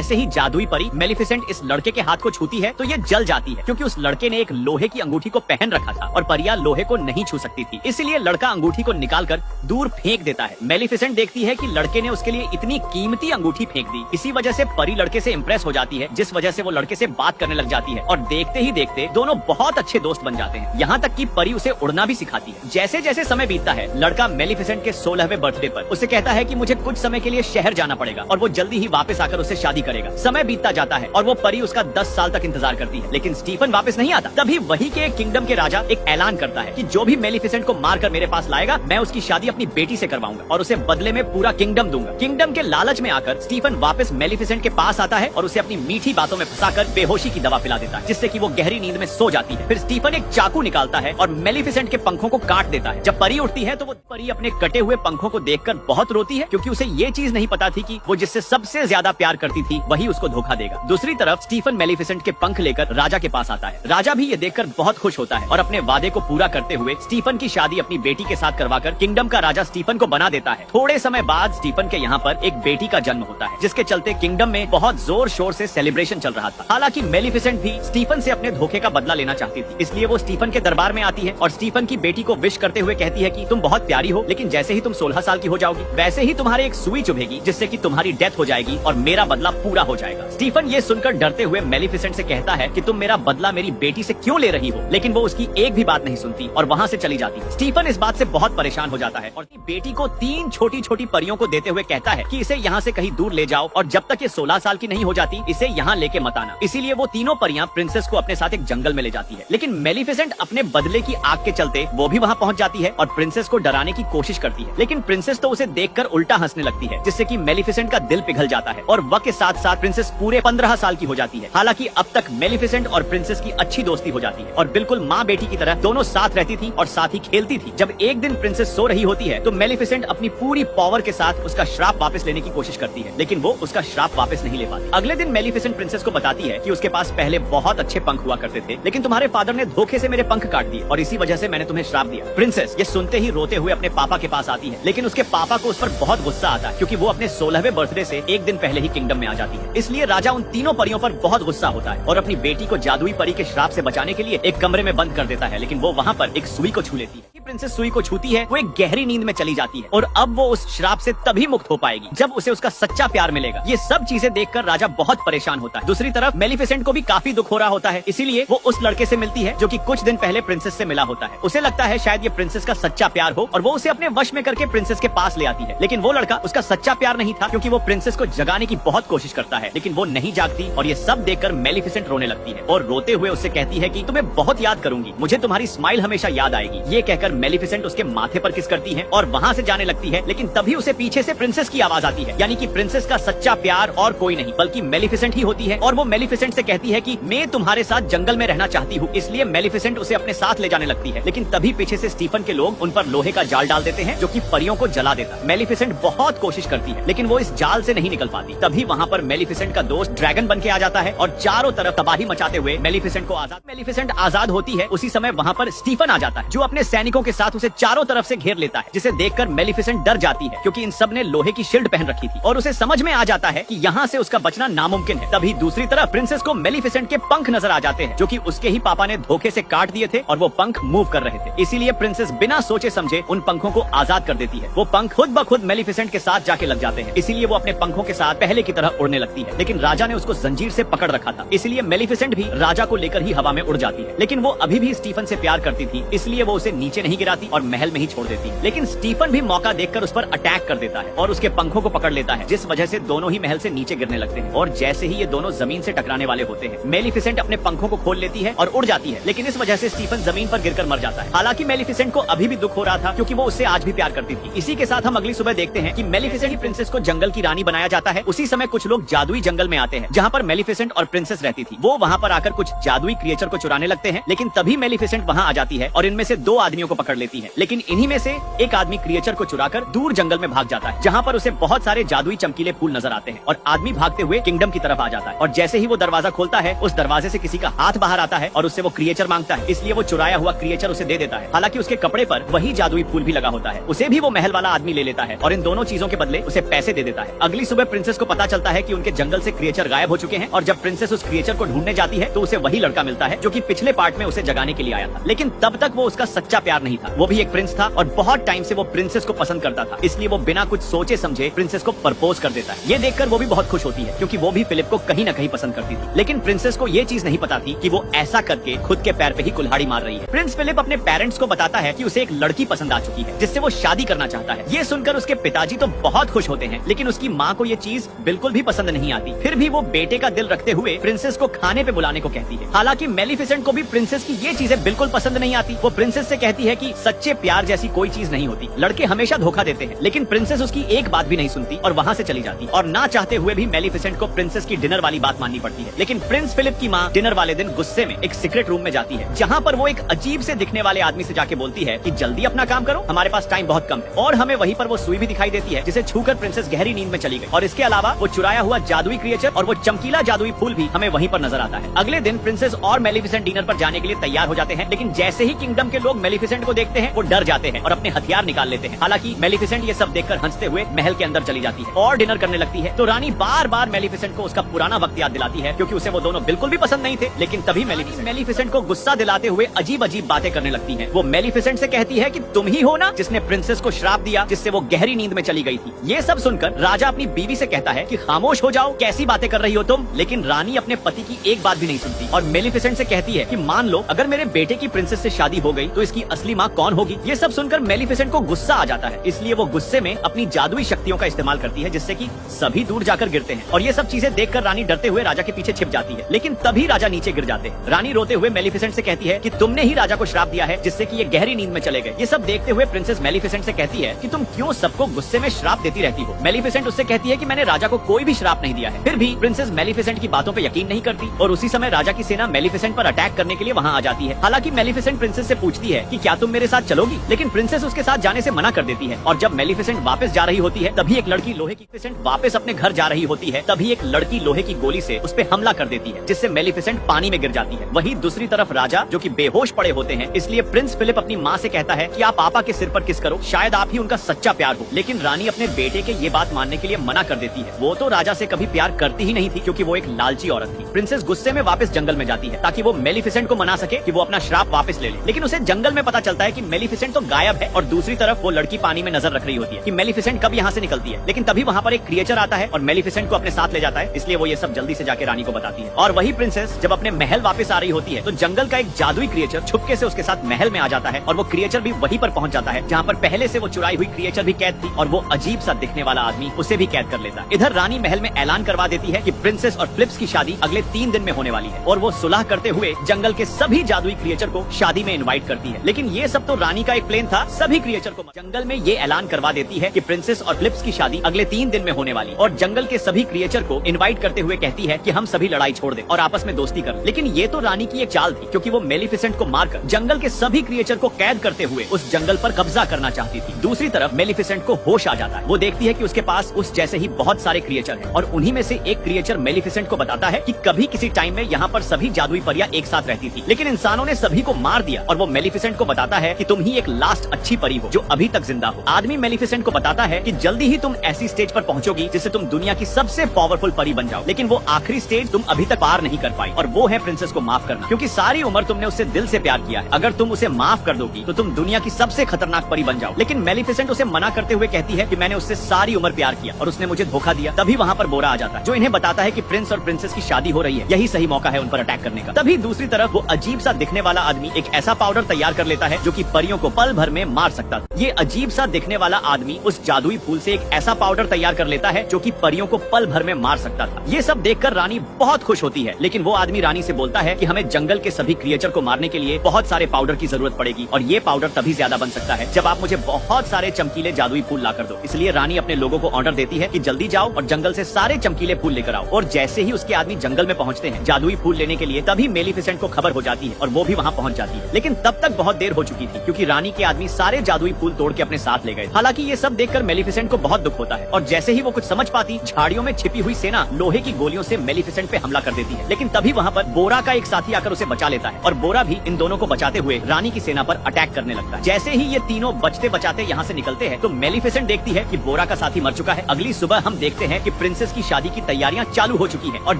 जैसे ही जादुई परी मेलिफिसेंट इस लड़के के हाथ को छूती है तो ये जल जाती है, क्योंकि उस लड़के ने एक लोहे की अंगूठी को पहन रखा था और परियां लोहे को नहीं छू सकती थी। इसलिए लड़का अंगूठी को निकालकर दूर फेंक देता है। मेलिफिसेंट देखती है कि लड़के ने उसके लिए इतनी कीमती अंगूठी फेंक दी। इसी वजह से परी लड़के से इम्प्रेस हो जाती है, जिस वजह से वो लड़के से बात करने लग जाती है और देखते ही देखते दोनों बहुत अच्छे दोस्त बन जाते हैं। यहाँ तक कि परी उसे उड़ना भी सिखाती है। जैसे जैसे समय बीतता है, लड़का मेलिफिसेंट के 16वें बर्थडे पर उसे कहता है कि मुझे कुछ समय के लिए शहर जाना पड़ेगा और वो जल्दी ही वापस आकर उससे शादी करेगा। समय बीतता जाता है और वो परी उसका 10 साल तक इंतजार करती है, लेकिन स्टीफन वापस नहीं आता। तभी वही के किंगडम के राजा एक ऐलान करता है कि जो भी मेलिफिसेंट को मारकर मेरे पास लाएगा, मैं उसकी शादी अपनी बेटी से करवाऊंगा और उसे बदले में पूरा किंगडम दूंगा। किंगडम के लालच में आकर स्टीफन वापस मेलिफिसेंट के पास आता है और उसे अपनी मीठी बातों में फंसाकर बेहोशी की दवा पिला देता है, जिससे कि वो गहरी नींद में सो जाती है। फिर स्टीफन एक चाकू निकालता है और मेलिफिसेंट के पंखों को काट देता है। जब परी उठती है तो वो परी अपने कटे हुए पंखों को देखकर बहुत रोती है, क्योंकि उसे ये चीज नहीं पता थी कि वो जिससे सबसे ज्यादा प्यार करती थी वही उसको धोखा देगा। दूसरी तरफ स्टीफन मेलिफिसेंट के पंख लेकर राजा के पास आता है। राजा भी ये देखकर बहुत खुश होता है और अपने वादे को पूरा करते हुए स्टीफन की शादी अपनी बेटी के साथ करवाकर किंगडम का राजा स्टीफन को बना देता है। थोड़े समय बाद स्टीफन के यहाँ पर एक बेटी का जन्म होता है, जिसके चलते किंगडम में बहुत जोर शोर से सेलिब्रेशन चल रहा था। हालांकि मेलिफिसेंट भी स्टीफन से अपने धोखे का बदला लेना चाहती थी, इसलिए वो स्टीफन के दरबार में आती है और स्टीफन की बेटी को विश करते हुए कहती है कि तुम बहुत प्यारी हो, लेकिन जैसे ही तुम 16 साल की हो जाओगी वैसे ही तुम्हारे एक सुई चुभेगी, जिससे कि तुम्हारी डेथ हो जाएगी और मेरा बदला पूरा हो जाएगा। स्टीफन ये सुनकर डरते हुए मेलिफिसेंट से कहता है कि तुम मेरा बदला मेरी बेटी से क्यों ले रही हो, लेकिन वो उसकी एक भी बात नहीं सुनती और वहाँ से चली जाती है। स्टीफन इस बात से बहुत परेशान हो जाता है और बेटी को 3 छोटी छोटी परियों को देते हुए कहता है कि इसे यहाँ से कहीं दूर ले जाओ और जब तक ये 16 साल की नहीं हो जाती इसे यहाँ लेके मत आना। इसीलिए वो तीनों परियां प्रिंसेस को अपने साथ एक जंगल में ले जाती है, लेकिन मेलिफिसेंट अपने बदले की आग के चलते वो भी वहाँ पहुँच जाती है और प्रिंसेस को डराने की कोशिश करती है, लेकिन प्रिंसेस तो उसे देखकर उल्टा हंसने लगती है, जिससे कि मेलिफिसेंट का दिल पिघल जाता है और वक्त के साथ साथ प्रिंसेस पूरे 15 साल की हो जाती है। हालांकि अब तक मेलिफिसेंट और प्रिंसेस की अच्छी दोस्ती हो जाती है और बिल्कुल माँ बेटी की तरह दोनों साथ रहती थी और साथ ही खेलती थी। जब एक दिन प्रिंसेस सो रही होती है तो मेलिफिसेंट अपनी पूरी पावर के साथ उसका श्राप वापस लेने की कोशिश करती है, लेकिन वो उसका श्राप वापस नहीं ले पाती। अगले दिन मेलिफिसेंट प्रिंसेस को बताती है कि उसके पास पहले बहुत अच्छे पंख हुआ करते थे, लेकिन तुम्हारे फादर ने धोखे से मेरे पंख काट दिए और इसी वजह से मैंने तुम्हें श्राप दिया। प्रिंसेस ये सुनते ही रोते हुए अपने पापा के पास आती है, लेकिन उसके पापा को उस पर बहुत गुस्सा आता है, क्योंकि वो अपने 16वें बर्थडे से एक दिन पहले ही किंगडम में आ जाती है। इसलिए राजा उन तीनों परियों पर बहुत गुस्सा होता है और अपनी बेटी को जादुई परी के श्राप से बचाने के लिए एक कमरे में बंद कर देता है, लेकिन वो वहाँ पर एक सुई को छू लेती है। प्रिंसेस सुई को छूती है, वो एक गहरी नींद में चली जाती है और अब वो उस श्राप से तभी मुक्त हो पाएगी जब उसे उसका सच्चा प्यार मिलेगा। ये सब चीजें देखकर राजा बहुत परेशान होता है। दूसरी तरफ मेलिफिसेंट को भी काफी दुख हो रहा होता है, इसीलिए वो उस लड़के से मिलती है जो कि कुछ दिन पहले प्रिंसेस से मिला होता है। उसे लगता है शायद ये प्रिंसेस का सच्चा प्यार हो और वो उसे अपने वश में करके प्रिंसेस के पास ले आती है, लेकिन वो लड़का उसका सच्चा प्यार नहीं था, क्योंकि वो प्रिंसेस को जगाने की बहुत कोशिश करता है, लेकिन वो नहीं जागती और ये सब देखकर मेलिफिसेंट रोने लगती है और रोते हुए उससे कहती है कि तुम्हें बहुत याद करूंगी, मुझे तुम्हारी स्माइल हमेशा याद आएगी। ये कहकर मेलिफिसेंट उसके माथे पर किस करती है और वहाँ से जाने लगती है, लेकिन तभी उसे पीछे से प्रिंसेस की आवाज आती है, यानी कि प्रिंसेस का सच्चा प्यार और कोई नहीं बल्कि मेलिफिसेंट ही होती है और वो मेलिफिसेंट से कहती है कि मैं तुम्हारे साथ जंगल में रहना चाहती हूँ। इसलिए मेलिफिसेंट उसे अपने साथ ले जाने लगती है, लेकिन तभी पीछे से स्टीफन के लोग उन पर लोहे का जाल डाल देते हैं जो कि परियों को जला देता है। मेलिफिसेंट बहुत कोशिश करती है, लेकिन वो इस जाल से नहीं निकल पाती। तभी वहाँ पर मेलिफिसेंट का दोस्त ड्रैगन बन के आ जाता है और चारों तरफ तबाही मचाते हुए मेलिफिसेंट आजाद होती है। उसी समय वहाँ पर स्टीफन आ जाता है, जो अपने सैनिकों के साथ उसे चारों तरफ से घेर लेता है, जिसे देखकर मेलिफिसेंट डर जाती है, क्योंकि इन सब ने लोहे की शील्ड पहन रखी थी और उसे समझ में आ जाता है कि यहाँ से उसका बचना नामुमकिन है। तभी दूसरी तरफ प्रिंसेस को मेलिफिसेंट के पंख नजर आ जाते हैं, जो कि उसके ही पापा ने धोखे से काट दिए थे और वो पंख मूव कर रहे थे। इसीलिए प्रिंसेस बिना सोचे समझे उन पंखों को आजाद कर देती है। वो पंख खुद ब खुद मेलिफिसेंट के साथ जाके लग जाते हैं, इसीलिए वो अपने पंखों के साथ पहले की तरह उड़ने लगती है, लेकिन राजा ने उसको जंजीर से पकड़ रखा था, इसलिए मेलिफिसेंट भी राजा को लेकर ही हवा में उड़ जाती है। लेकिन वो अभी भी स्टीफन से प्यार करती थी, इसलिए वो उसे नीचे नहीं गिराती और महल में ही छोड़ देती है। लेकिन स्टीफन भी मौका देखकर उस पर अटैक कर देता है और उसके पंखों को पकड़ लेता है, जिस वजह से दोनों ही महल से नीचे गिरने लगते हैं और जैसे ही ये दोनों जमीन से टकराने वाले होते हैं, मेलिफिसेंट अपने पंखों को खोल लेती है और उड़ जाती है, लेकिन इस वजह से स्टीफन जमीन पर गिरकर मर जाता है। हालांकि मेलिफिसेंट को अभी भी दुख हो रहा था, क्योंकि वो उससे आज भी प्यार करती थी। इसी के साथ हम अगली सुबह देखते हैं कि मेलिफिसेंट प्रिंसेस को जंगल की रानी बनाया जाता है। उसी समय कुछ लोग जादुई जंगल में आते हैं, जहाँ पर मेलिफिसेंट और प्रिंसेस रहती थी। वो वहाँ पर आकर कुछ जादुई क्रिएचर को चुराने लगते हैं, लेकिन तभी मेलिफिसेंट वहाँ आ जाती है और इनमें से 2 आदमियों को पकड़ लेती है। लेकिन इन्हीं में से एक आदमी क्रिएचर को चुराकर दूर जंगल में भाग जाता है, जहाँ पर उसे बहुत सारे जादुई चमकीले फूल नजर आते हैं और आदमी भागते हुए किंगडम की तरफ आ जाता है। और जैसे ही वो दरवाजा खोलता है, उस दरवाजे से किसी का हाथ बाहर आता है और उससे वो क्रिएचर मांगता है, इसलिए वो चुराया हुआ क्रिएचर उसे दे देता है। हालांकि उसके कपड़े पर वही जादुई फूल भी लगा होता है। उसे भी वो महल वाला आदमी ले लेता है और इन दोनों चीजों के बदले उसे पैसे दे देता है। अगली सुबह प्रिंसेस को पता चलता है कि उनके जंगल से क्रिएचर गायब हो चुके हैं और जब प्रिंसेस उस क्रिएचर को ढूंढने जाती है तो उसे वही लड़का मिलता है जो कि पिछले पार्ट में उसे जगाने के लिए आया था। लेकिन तब तक वो उसका सच्चा प्यार नहीं था, वो भी एक प्रिंस था और बहुत टाइम से वो प्रिंसेस को पसंद करता था। इसलिए वो बिना कुछ सोचे समझे प्रिंसेस को प्रपोज कर देता है। ये देखकर वो भी बहुत खुश होती है क्योंकि वो भी फिलिप को कहीं न कहीं पसंद करती थी। लेकिन प्रिंसेस को ये चीज नहीं पता थी कि वो ऐसा करके खुद के पैर पे ही कुल्हाड़ी मार रही है। प्रिंस फिलिप अपने पेरेंट्स को बताता है कि उसे एक लड़की पसंद आ चुकी है जिससे वो शादी करना चाहता है। ये सुनकर उसके पिताजी तो बहुत खुश होते हैं, लेकिन उसकी माँ को ये चीज बिल्कुल भी पसंद नहीं आती। फिर भी वो बेटे का दिल रखते हुए प्रिंसेस को खाने पे बुलाने को कहती है। हालांकि मेलिफिसेंट को भी प्रिंसेस की ये चीजें बिल्कुल पसंद नहीं आती। वो प्रिंसेस से कहती है कि सच्चे प्यार जैसी कोई चीज नहीं होती, लड़के हमेशा धोखा देते हैं। लेकिन प्रिंसेस उसकी एक बात भी नहीं सुनती और वहाँ से चली जाती। और ना चाहते हुए भी मेलिफिसेंट को प्रिंसेस की डिनर वाली बात माननी पड़ती है। लेकिन प्रिंस फिलिप की माँ डिनर वाले दिन गुस्से में एक सीक्रेट रूम में जाती है, जहाँ पर वो एक अजीब से दिखने वाले आदमी से जाके बोलती है कि जल्दी अपना काम करो, हमारे पास टाइम बहुत कम है। और हमें वहीं पर वो सुई भी दिखाई देती है जिसे छूकर प्रिंसेस गहरी नींद में चली गई। और इसके अलावा वो चुराया हुआ जादुई क्रिएचर और वो चमकीला जादुई फूल भी हमें वहीं पर नजर आता है। अगले दिन प्रिंसेस और मेलिफिसेंट डिनर पर जाने के लिए तैयार हो जाते हैं, लेकिन जैसे ही किंगडम के लोग मेलिफिसेंट को देखते हैं वो डर जाते हैं और अपने हथियार निकाल लेते हैं। हालांकि मेलिफिसेंट ये सब देखकर हंसते हुए महल के अंदर चली जाती है और डिनर करने लगती है। तो रानी बार बार मेलिफिसेंट को उसका पुराना वक्त याद दिलाती है क्योंकि उसे वो दोनों बिल्कुल भी पसंद नहीं थे। लेकिन तभी मेलिफिसेंट को गुस्सा दिलाते हुए अजीब अजीब बातें करने लगती है। वो मेलिफिसेंट से कहती है कि तुम ही हो ना जिसने प्रिंसेस को श्राप दिया जिससे वो गहरी नींद में चली गई थी। ये सब सुनकर राजा अपनी बीवी से कहता है कि खामोश हो जाओ, कैसी बातें कर रही हो तुम। लेकिन रानी अपने पति की एक बात भी नहीं सुनती और मेलिफिसेंट से कहती है कि मान लो अगर मेरे बेटे की प्रिंसेस से शादी हो गई तो इसकी असली माँ कौन होगी। ये सब सुनकर मेलिफिसेंट को गुस्सा आ जाता है, इसलिए वो गुस्से में अपनी जादुई शक्तियों का इस्तेमाल करती है जिससे कि सभी दूर जाकर गिरते हैं। और ये सब चीजें देखकर रानी डरते हुए राजा के पीछे छिप जाती है। लेकिन तभी राजा नीचे गिर जाते हैं। रानी रोते हुए मेलिफिसेंट से कहती है कि तुमने ही राजा को श्राप दिया है जिससे कि ये गहरी नींद में चले गए। ये सब देखते हुए प्रिंसेस मेलिफिसेंट से कहती है कि तुम क्यों सबको गुस्से में श्राप देती रहती हो। मेलिफिसेंट उससे कहती है कि मैंने राजा को कोई भी श्राप नहीं दिया है। फिर भी प्रिंसेस मेलिफिसेंट की बातों पे यकीन नहीं करती और उसी समय राजा की सेना मेलिफिसेंट पर अटैक करने के लिए वहाँ आ जाती है। हालांकि मेलिफिसेंट प्रिंसेस से पूछती है कि क्या तुम मेरे साथ चलोगी, लेकिन प्रिंसेस उसके साथ जाने से मना कर देती है। और जब मेलिफिसेंट वापस जा रही होती है तभी एक लड़की लोहे की वापस अपने घर जा रही होती है, तभी एक लड़की लोहे की गोली से उस पे हमला कर देती है जिससे मेलिफिसेंट पानी में गिर जाती है। वहीं दूसरी तरफ राजा जो कि बेहोश पड़े होते हैं, इसलिए प्रिंस फिलिप अपनी माँ से कहता है कि आप पापा के सिर पर किस करो, शायद आप ही उनका सच्चा प्यार हो। लेकिन रानी अपने बेटे के ये बात मानने के लिए मना कर देती है। वो तो राजा से कभी प्यार करती ही नहीं थी क्योंकि वो एक लालची औरत थी। प्रिंसेस गुस्से में वापस जंगल में जाती है ताकि वो मेलिफिसेंट को मना सके कि वो अपना श्राप वापस ले ले। लेकिन उसे जंगल में पता चलता है कि मेलिफिसेंट तो गायब है और दूसरी तरफ वो लड़की पानी में नजर रख रही होती है कि मेलिफिसेंट कब यहाँ से निकलती है। लेकिन तभी वहाँ पर एक क्रिएचर आता है और मेलिफिसेंट को अपने साथ ले जाता है, इसलिए वो ये सब जल्दी से जाके रानी को बताती है। और वही प्रिंसेस जब अपने महल वापस आ रही होती है तो जंगल का एक जादुई क्रिएचर छुपके से उसके साथ महल में आ जाता है और वो क्रिएचर भी वहीं पर पहुंच जाता है जहाँ पर पहले से वो चुराई हुई क्रिएचर भी कैद थी और वो अजीब सा दिखने वाला आदमी उसे भी कैद कर लेता है। इधर रानी महल में ऐलान करवा देती है कि प्रिंसेस और फिलिप्स की शादी अगले 3 दिन में होने वाली है और वो सुलह करते हुए जंगल के सभी जादुई क्रिएचर को शादी में इनवाइट करती है। लेकिन ये सब तो रानी का एक प्लान था, सभी क्रिएचर को जंगल में ये ऐलान करवा देती है कि प्रिंसेस और फिलिप्स की शादी अगले 3 दिन में होने वाली और जंगल के सभी क्रिएचर को इनवाइट करते हुए कहती है कि हम सभी लड़ाई छोड़ दें और आपस में दोस्ती करें। लेकिन ये तो रानी की एक चाल थी क्योंकि वो मेलिफिसेंट को मारकर जंगल के सभी क्रिएचर को कैद करते हुए उस जंगल पर कब्जा करना चाहती थी। दूसरी तरफ मेलिफिसेंट को होश आ जाता है। वो देखती है कि उसके पास उस जैसे ही बहुत सारे क्रिएचर हैं और उन्हीं में से एक क्रिएचर मेलिफिसेंट को बताता है कि कभी किसी टाइम में यहाँ पर सभी जादुई परियां एक साथ रहती थी, लेकिन इंसानों ने सभी को मार दिया। और वो मेलिफिसेंट को बताता है कि तुम ही एक लास्ट अच्छी परी हो जो अभी तक जिंदा हो। आदमी मेलिफिसेंट को बताता है कि जल्दी ही तुम ऐसी स्टेज पर पहुंचोगी जिससे तुम दुनिया की सबसे पावरफुल परी बन जाओ। लेकिन वो आखिरी स्टेज तुम अभी तक पार नहीं कर पाई और वो है प्रिंसेस को माफ करना, क्योंकि सारी उम्र तुमने उससे दिल से प्यार किया है। अगर तुम उसे माफ कर दोगी तो तुम दुनिया की सबसे खतरनाक परी बन जाओ। लेकिन मेलिफिसेंट उसे मना करते हुए कहती है कि मैंने उससे सारी उम्र प्यार किया और उसने मुझे धोखा दिया। तभी वहाँ पर बोरा आ जाता है जो इन्हें बताता है कि प्रिंस और प्रिंसेस की शादी हो रही है, यही सही मौका है उन पर अटैक करने का। तभी दूसरी तरफ वो अजीब सा दिखने वाला आदमी एक ऐसा पाउडर तैयार कर लेता है जो कि परियों को पल भर में मार सकता था। ये अजीब सा दिखने वाला आदमी उस जादुई फूल से एक ऐसा पाउडर तैयार कर लेता है जो कि परियों को पल भर में मार सकता था। ये सब देखकर रानी बहुत खुश होती है, लेकिन वो आदमी रानी से बोलता है कि हमें जंगल के सभी क्रिएचर को मारने के लिए बहुत सारे पाउडर की जरूरत पड़ेगी और ये पाउडर तभी ज्यादा बन सकता है जब आप मुझे बहुत सारे चमकीले जादुई फूल ला कर दो। इसलिए रानी अपने लोगों को ऑर्डर देती है कि जल्दी जाओ और जंगल से सारे चमकीले फूल लेकर आओ। और जैसे ही उसके आदमी जंगल में पहुंचते हैं जादुई फूल लेने के लिए, तभी मेलिफिसेंट को खबर हो जाती है और वो भी वहाँ पहुंच जाती है। लेकिन तब तक बहुत देर हो चुकी थी क्योंकि रानी के आदमी सारे जादुई फूल तोड़ के अपने साथ ले गए। हालांकि ये सब देखकर मेलिफिसेंट को बहुत दुख होता है और जैसे ही वो कुछ समझ पाती, झाड़ियों में छिपी हुई सेना लोहे की गोलियों से मेलिफिसेंट पे हमला कर देती है। लेकिन तभी वहाँ पर बोरा का एक साथी आकर उसे बचा लेता है और बोरा भी इन दोनों को बचाते हुए रानी की सेना पर अटैक करने लगता है। जैसे ही ये तीनों बचते बचाते यहाँ से निकलते हैं तो मेलिफिसेंट देखती है कि बोरा का साथी मर चुका है। अगली सुबह हम देखते हैं कि प्रिंसेस की शादी की तैयारियां चालू हो चुकी हैं और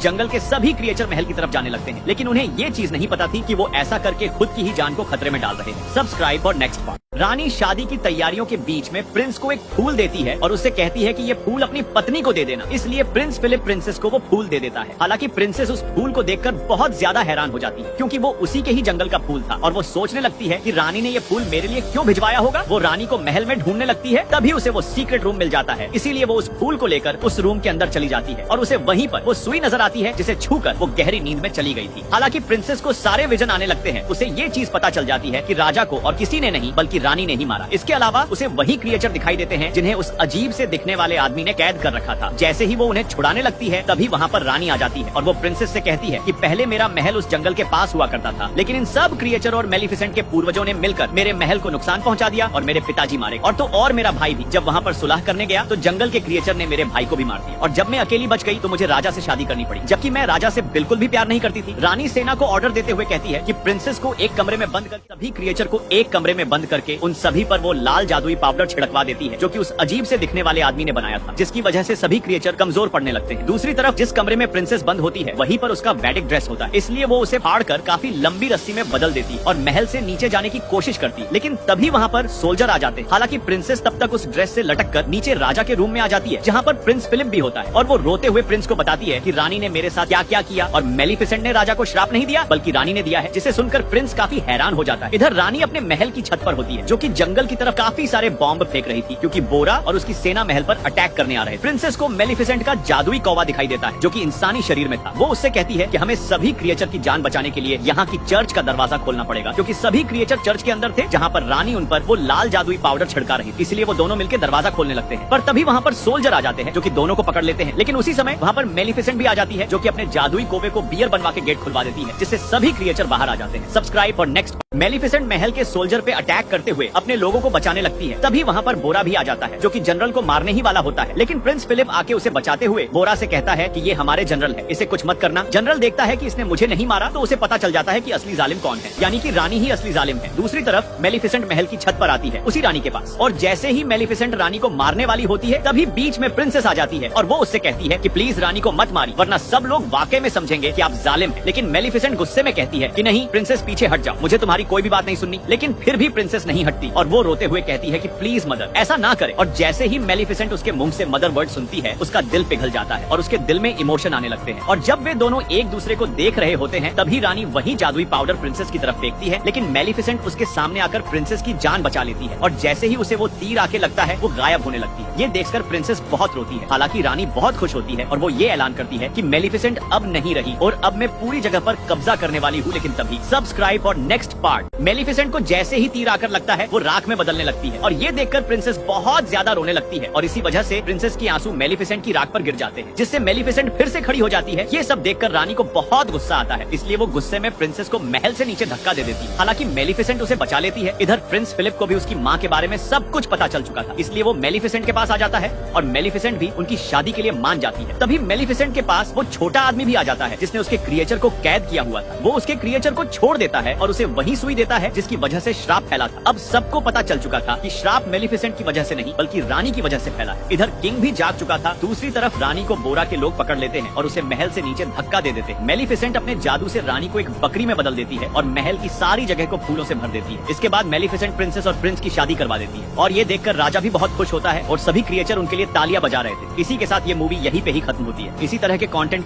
जंगल के सभी क्रिएचर महल की तरफ जाने लगते हैं। लेकिन उन्हें ये चीज नहीं पता थी कि वो ऐसा करके खुद की ही जान को खतरे में डाल रहे हैं। Subscribe for next part. रानी शादी की तैयारियों के बीच में प्रिंस को एक फूल देती है और उससे कहती है कि ये फूल अपनी पत्नी को दे देना। इसलिए प्रिंस फिलिप प्रिंसेस को वो फूल दे देता है। हालांकि प्रिंसेस उस फूल को देखकर बहुत ज्यादा हैरान हो जाती है क्योंकि वो उसी के ही जंगल का फूल था और वो सोचने लगती है कि रानी ने ये फूल मेरे लिए क्यों भिजवाया होगा। वो रानी को महल में ढूंढने लगती है, तभी उसे वो सीक्रेट रूम मिल जाता है। इसीलिए वो उस फूल को लेकर उस रूम के अंदर चली जाती है और उसे वहीं पर वो सुई नजर आती है जिसे छूकर वो गहरी नींद में चली गई थी। हालांकि प्रिंसेस को सारे विजन आने लगते हैं। उसे ये चीज पता चल जाती है कि राजा को और किसी ने नहीं बल्कि रानी ने ही मारा। इसके अलावा उसे वही क्रिएचर दिखाई देते हैं जिन्हें उस अजीब से दिखने वाले आदमी ने कैद कर रखा था। जैसे ही वो उन्हें छुड़ाने लगती है तभी वहाँ पर रानी आ जाती है और वो प्रिंसेस से कहती है कि पहले मेरा महल उस जंगल के पास हुआ करता था, लेकिन इन सब क्रिएचर और मेलिफिसेंट के पूर्वजों ने मिलकर मेरे महल को नुकसान पहुंचा दिया और मेरे पिताजी मारे। और मेरा भाई भी जब वहाँ पर सुलह करने गया तो जंगल के क्रिएचर ने मेरे भाई को भी मार दिया और जब मैं अकेली बच गई तो मुझे राजा से शादी करनी पड़ी, जबकि मैं राजा से बिल्कुल भी प्यार नहीं करती थी। रानी सेना को ऑर्डर देते हुए कहती है कि प्रिंसेस को एक कमरे में बंद कर सभी क्रिएचर को एक कमरे में बंद करके उन सभी पर वो लाल जादुई पाउडर छिड़कवा देती है जो कि उस अजीब से दिखने वाले आदमी ने बनाया था, जिसकी वजह से सभी क्रिएचर कमजोर पड़ने लगते हैं। दूसरी तरफ जिस कमरे में प्रिंसेस बंद होती है वहीं पर उसका वैडिक ड्रेस होता है, इसलिए वो उसे फाड़कर काफी लंबी रस्सी में बदल देती है और महल से नीचे जाने की कोशिश करती है। लेकिन तभी वहाँ पर सोल्जर आ जाते हैं। हालांकि प्रिंसेस तब तक उस ड्रेस से लटक कर नीचे राजा के रूम में आ जाती है जहाँ पर प्रिंस फिलिप भी होता है और वो रोते हुए प्रिंस को बताती है कि रानी ने मेरे साथ क्या क्या किया और मेलिफिसेंट ने राजा को श्राप नहीं दिया बल्कि रानी ने दिया है, जिसे सुनकर प्रिंस काफी हैरान हो जाता है। इधर रानी अपने महल की छत पर होती है जो कि जंगल की तरफ काफी सारे बॉम्ब फेंक रही थी क्योंकि बोरा और उसकी सेना महल पर अटैक करने आ रहे थे। प्रिंसेस को मेलिफिसेंट का जादुई कौवा दिखाई देता है जो कि इंसानी शरीर में था। वो उससे कहती है कि हमें सभी क्रिएचर की जान बचाने के लिए यहाँ की चर्च का दरवाजा खोलना पड़ेगा क्योंकि सभी क्रिएचर चर्च के अंदर थे जहाँ पर रानी उन पर वो लाल जादुई पाउडर छिड़का रही थी। इसलिए वो दोनों मिलकर दरवाजा खोलने लगते हैं, पर तभी वहाँ पर सोल्जर आ जाते हैं जो कि दोनों को पकड़ लेते हैं। लेकिन उसी समय वहाँ पर मेलिफिसेंट भी आ जाती है जो कि अपने जादुई कोवे को बियर बनवा के गेट खुलवा देती है, जिससे सभी क्रिएचर बाहर आ जाते हैं। Subscribe for next. मेलिफिसेंट महल के सोल्जर पे अटैक करते हुए अपने लोगों को बचाने लगती है। तभी वहाँ पर बोरा भी आ जाता है जो कि जनरल को मारने ही वाला होता है, लेकिन प्रिंस फिलिप आके उसे बचाते हुए बोरा से कहता है कि ये हमारे जनरल है, इसे कुछ मत करना। जनरल देखता है कि इसने मुझे नहीं मारा तो उसे पता चल जाता है कि असली जालिम कौन है, यानी कि रानी ही असली जालिम है। दूसरी तरफ मेलिफिसेंट महल की छत पर आती है उसी रानी के पास और जैसे ही मेलिफिसेंट रानी को मारने वाली होती है तभी बीच में प्रिंसेस आ जाती है और वो उससे कहती है कि प्लीज रानी को मत मारी वरना सब लोग वाकई में समझेंगे कि आप जालिम हैं। लेकिन मेलिफिसेंट गुस्से में कहती है कि नहीं प्रिंसेस पीछे हट जाओ, मुझे तुम्हारी कोई भी बात नहीं सुननी। लेकिन फिर भी प्रिंसेस नहीं हटती और वो रोते हुए कहती है कि प्लीज मदर ऐसा ना करे। और जैसे ही मेलिफिसेंट उसके मुंह से मदर वर्ड सुनती है उसका दिल पिघल जाता है और उसके दिल में इमोशन आने लगते हैं। और जब वे दोनों एक दूसरे को देख रहे होते हैं तभी रानी वही जादुई पाउडर प्रिंसेस की तरफ फेंकती है, लेकिन मेलिफिसेंट उसके सामने आकर प्रिंसेस की जान बचा लेती है और जैसे ही उसे वो तीर आके लगता है वो गायब होने लगती है। ये देखकर प्रिंसेस बहुत रोती है। हालांकि रानी बहुत खुश होती है और वो ये ऐलान करती है कि मेलिफिसेंट अब नहीं रही और अब मैं पूरी जगह पर कब्जा करने वाली हूँ। लेकिन तभी सब्सक्राइब और नेक्स्ट पार्ट। मेलिफिसेंट को जैसे ही तीर आकर लगता है वो राख में बदलने लगती है और ये देखकर प्रिंसेस बहुत ज्यादा रोने लगती है और इसी वजह से प्रिंसेस की आंसू मेलिफिसेंट की राख पर गिर जाते हैं, जिससे मेलिफिसेंट फिर से खड़ी हो जाती है। ये सब देखकर रानी को बहुत गुस्सा आता है, इसलिए वो गुस्से में प्रिंसेस को महल से नीचे धक्का दे देती है। हालांकि मेलिफिसेंट उसे बचा लेती है। इधर प्रिंस फिलिप को भी उसकी माँ के बारे में सब कुछ पता चल चुका था, इसलिए वो मेलिफिसेंट के पास आ जाता है और मेलिफिसेंट भी उनकी शादी के लिए मान जाती है। तभी मेलिफिसेंट के पास वो छोटा आदमी भी आ जाता है जिसने उसके क्रिएचर को कैद किया हुआ था। वो उसके क्रिएचर को छोड़ देता है और उसे वही सुई देता है जिसकी वजह से श्राप फैला था। अब सबको पता चल चुका था कि श्राप मेलिफिसेंट की वजह से नहीं बल्कि रानी की वजह से फैला है। इधर किंग भी जाग चुका था। दूसरी तरफ रानी को बोरा के लोग पकड़ लेते हैं और उसे महल से नीचे धक्का दे देते हैं। मेलिफिसेंट अपने जादू से रानी को एक बकरी में बदल देती है और महल की सारी जगह को फूलों से भर देती है। इसके बाद मेलिफिसेंट प्रिंसेस और प्रिंस की शादी करवा देती है और ये देखकर राजा भी बहुत खुश होता है और सभी क्रिएचर उनके लिए तालियां बजा रहे थे। इसी के साथ ये मूवी यहीं पे ही खत्म होती है। इसी तरह के कंटेंट